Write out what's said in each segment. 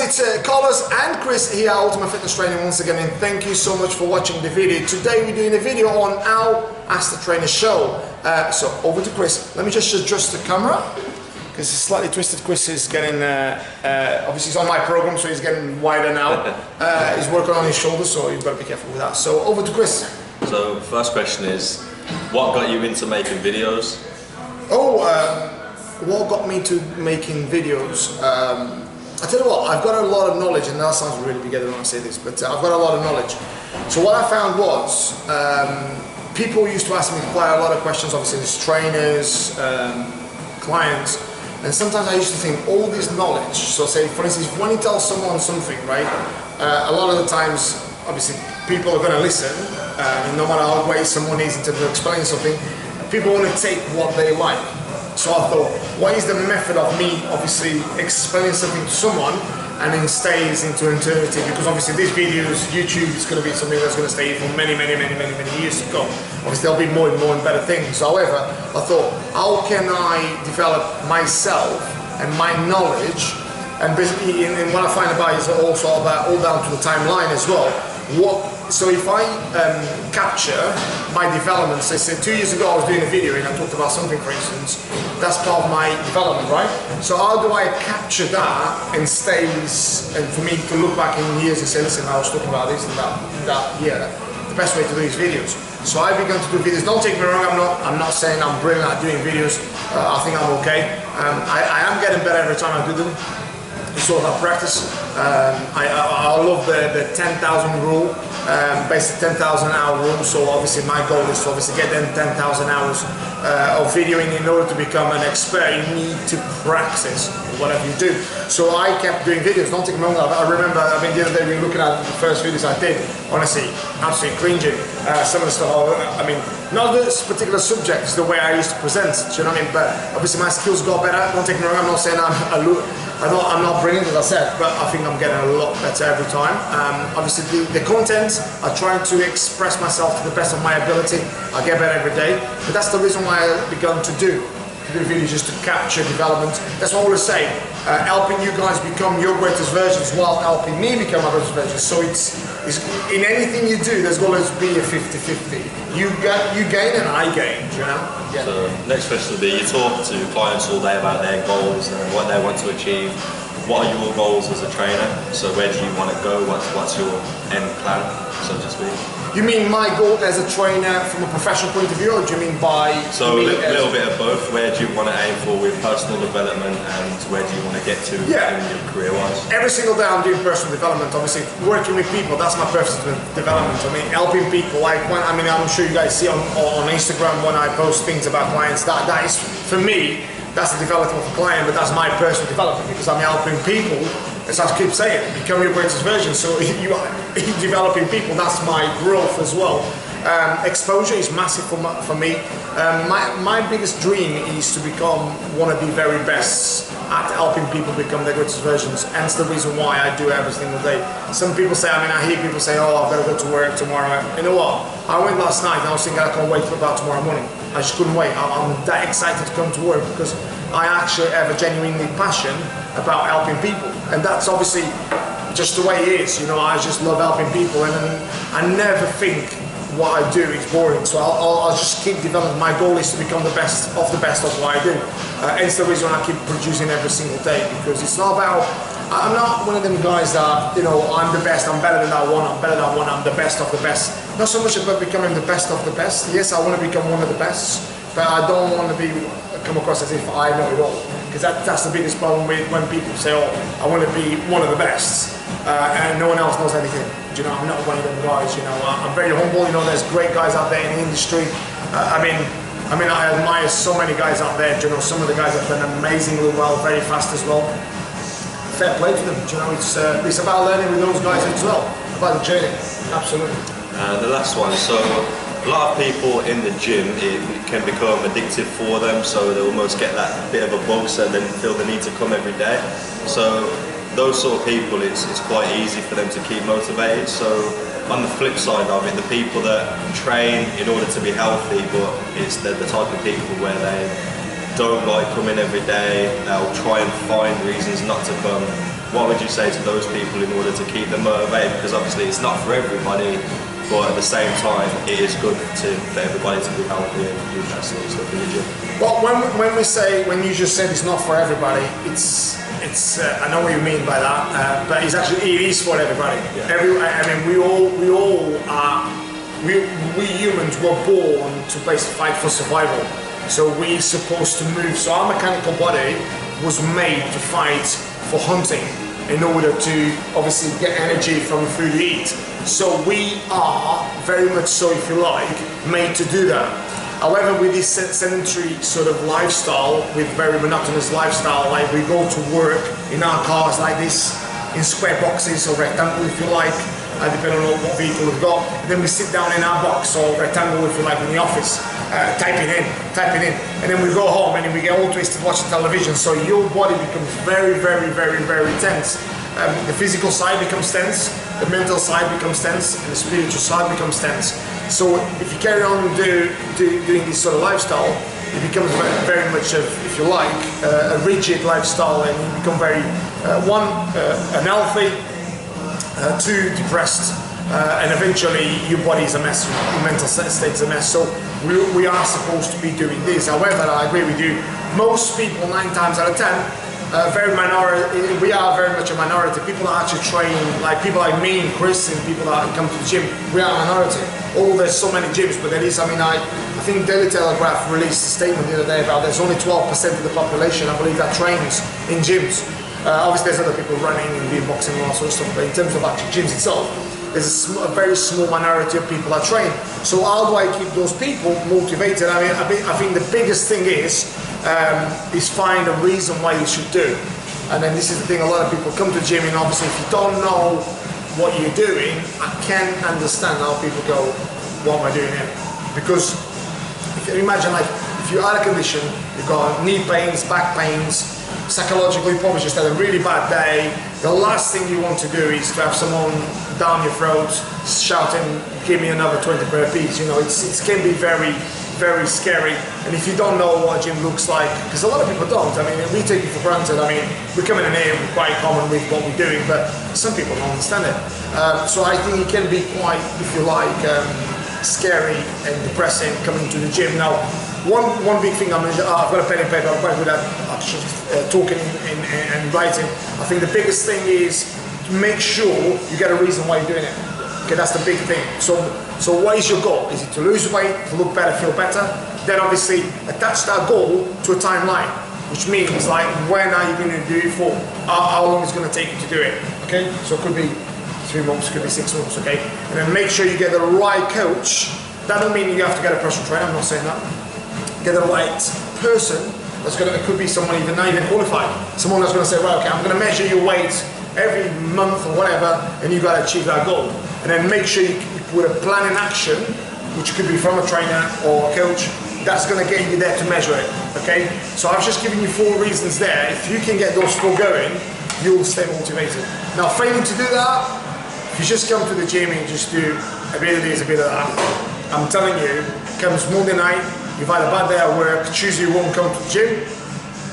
it's Carlos and Chris here at Ultimate Fitness Training once again, and thank you so much for watching the video. Today we're doing a video on our Ask the Trainer show. So over to Chris. Let me just adjust the camera because it's slightly twisted. Chris is getting, obviously he's on my program, so he's getting wider now. He's working on his shoulders, so you've got to be careful with that. So over to Chris. So first question is, what got you into making videos? What got me to making videos? I tell you what, I've got a lot of knowledge, and that sounds really big when I say this, but I've got a lot of knowledge. So what I found was, people used to ask me quite a lot of questions, obviously as trainers, clients, and sometimes I used to think all this knowledge, so say for instance, when you tell someone something, right, a lot of the times, obviously people are going to listen, no matter how great someone is in terms of explaining something, people want to take what they like. So I thought, what is the method of me obviously explaining something to someone and then stays into eternity? Because obviously these videos, YouTube is going to be something that's going to stay for many years to come. Obviously there'll be more and better things. However, I thought, how can I develop myself and my knowledge? And basically, and what I find about it is also about all down to the timeline as well. So if I capture my development, say 2 years ago I was doing a video and I talked about something, for instance, that's part of my development, right? So how do I capture that and stays, and for me to look back in years and say, listen, I was talking about this and that year, the best way to do these videos. So I began to do videos. Don't take me wrong, I'm not saying I'm brilliant at doing videos. I think I'm okay. I am getting better every time I do them. It's all about practice. I love the 10,000 rule, basically 10,000 hour rule. So obviously my goal is to obviously get them 10,000 hours of videoing. In order to become an expert, you need to practice whatever you do. So I kept doing videos. Don't take me wrong. I remember, the other day we were looking at the first videos I did. Honestly, absolutely cringing. Some of the stuff. Not this particular subject, it's the way I used to present. Do you know what I mean? But obviously my skills got better. Don't take me wrong. I'm not saying I'm not brilliant, as I said, but I think I'm getting a lot better every time. Obviously the content, I try to express myself to the best of my ability. I get better every day, but that's the reason why I began to do videos, just to capture development. That's what I always say, helping you guys become your greatest versions while helping me become my greatest versions. So it's in anything you do, there's always be a 50-50. You gain and I gain, you know? Yeah. So next question would be, you talk to clients all day about their goals and what they want to achieve. What are your goals as a trainer? So where do you want to go? What's your end plan, so to speak? You mean my goal as a trainer from a professional point of view, or do you mean by... So a little bit of both. Where do you want to aim for with personal development, and where do you want to get to in your career-wise? Every single day I'm doing personal development, obviously. Working with people, that's my personal development. I mean, helping people, like I'm sure you guys see on Instagram when I post things about clients, that is, for me, that's the development of a client, but that's my personal development because I'm helping people. As I keep saying, become your greatest version. So you are developing people, that's my growth as well. Exposure is massive for me. My biggest dream is to become one of the very best at helping people become their greatest versions. Hence the reason why I do every single day. Some people say, I hear people say, oh, I've got to go to work tomorrow. You know what? I went last night and I was thinking I can't wait for about tomorrow morning. I just couldn't wait. I'm that excited to come to work because I actually have a genuinely passion about helping people, and that's obviously just the way it is. You know, I just love helping people, and I never think what I do is boring. So I'll just keep developing. My goal is to become the best of what I do. It's the reason I keep producing every single day, because it's not about. I'm not one of them guys that, you know, I'm the best, I'm better than that one, I'm better than that one, I'm the best of the best. Not so much about becoming the best of the best. Yes, I want to become one of the best, but I don't want to come across as if I know it all. Because that's the biggest problem with when people say, oh, I want to be one of the best, and no one else knows anything. You know, I'm not one of them guys, you know. I'm very humble, you know, there's great guys out there in the industry. I admire so many guys out there, you know, some of the guys have done amazingly well, very fast as well. Fair play to them, you know, it's about learning with those guys as well, about the journey, absolutely. The last one, so a lot of people in the gym, it can become addictive for them, so they almost get that bit of a bug, so they feel the need to come every day. So those sort of people, it's quite easy for them to keep motivated. So on the flip side of it, the people that train in order to be healthy, but it's the type of people where they don't like coming every day, they'll try and find reasons not to come. what would you say to those people in order to keep them motivated? Because obviously it's not for everybody, but at the same time it is good for everybody to be healthy and do that sort of stuff in the gym. Well, when you just said it's not for everybody, it's I know what you mean by that, but it is for everybody. Yeah. We humans were born to basically fight for survival, so we're supposed to move. So our mechanical body was made to fight for hunting in order to obviously get energy from the food we eat. So we are very much so, if you like, made to do that. However, with this sedentary sort of lifestyle, with very monotonous lifestyle, like we go to work in our cars like this, in square boxes or rectangle if you like, depending on what vehicle we've got. And then we sit down in our box or rectangle if you like in the office, typing in, and then we go home and then we get all twisted watching television. So your body becomes very, very, very, very tense. The physical side becomes tense, the mental side becomes tense, and the spiritual side becomes tense. So if you carry on doing this sort of lifestyle, it becomes very much of, if you like, a rigid lifestyle, and you become very, unhealthy, too depressed, and eventually your body is a mess, your mental state is a mess. So we are supposed to be doing this. However, I agree with you, most people, 9 times out of 10, we are very much a minority. People that actually train, like people like me and Chris and people that come to the gym, we are a minority. Although there's so many gyms, but there is, I think Daily Telegraph released a statement the other day about there's only 12% of the population, I believe, that trains in gyms. Obviously there's other people running and doing boxing and all sorts of stuff, but in terms of actually gyms itself, there's a very small minority of people that train. So how do I keep those people motivated? I think the biggest thing is find a reason why you should do. And then this is the thing, a lot of people come to the gym, and obviously if you don't know what you're doing, I can understand how people go, what am I doing here? Because if you imagine, like, if you're out of condition, you've got knee pains, back pains, psychologically you probably just had a really bad day, the last thing you want to do is to have someone down your throat shouting, give me another 20 per piece. You know, it can be very, very scary. And if you don't know what a gym looks like, because a lot of people don't, we take it for granted. We come in here, we're quite common with what we're doing, but some people don't understand it. So I think it can be quite, if you like, scary and depressing coming to the gym. Now, one big thing, I've got a pen and paper, I'm quite good at talking and writing. I think the biggest thing is to make sure you get a reason why you're doing it. Okay, that's the big thing. So what is your goal? Is it to lose weight, to look better, feel better? Then obviously attach that goal to a timeline, which means like, when are you going to do it for? How long is it going to take you to do it? Okay, so it could be 3 months, could be 6 months, okay? And then make sure you get the right coach. That doesn't mean you have to get a personal trainer, I'm not saying that. Get the right person that's going to, it could be someone even not even qualified. Someone that's going to say, right, okay, I'm going to measure your weight every month or whatever, and you've got to achieve that goal. And then make sure you put a plan in action, which could be from a trainer or a coach, that's going to get you there to measure it, okay? So I've just given you 4 reasons there. If you can get those 4 going, you'll stay motivated. Now, failing to do that, if you just come to the gym and just do a bit of this, a bit of that, I'm telling you, comes Monday night, you've had a bad day at work, Tuesday you won't come to the gym,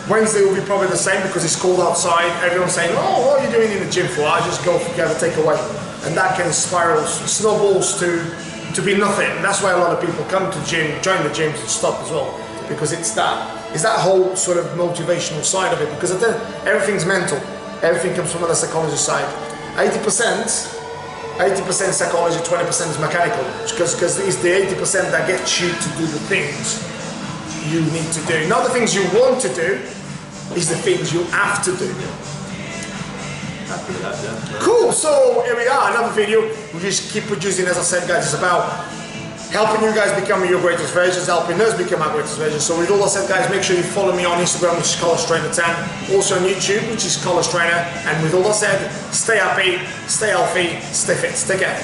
Wednesday will be probably the same because it's cold outside, everyone's saying, oh, what are you doing in the gym for? I just go get a takeaway. And that can spiral, snowballs to be nothing. And that's why a lot of people come to the gym, join the gyms and stop as well. Because it's that whole sort of motivational side of it. Because everything's mental. Everything comes from the psychology side. 80% psychology, 20% is mechanical. Because it's the 80% that gets you to do the things you need to do. Not the things you want to do, is the things you have to do. Cool, so here we are, another video. We just keep producing, as I said guys, it's about helping you guys become your greatest versions, helping us become our greatest versions. So with all that said guys, make sure you follow me on Instagram, which is CollegeTrainer10, also on YouTube, which is College Trainer, and with all that said, stay happy, stay healthy, stay fit, take care.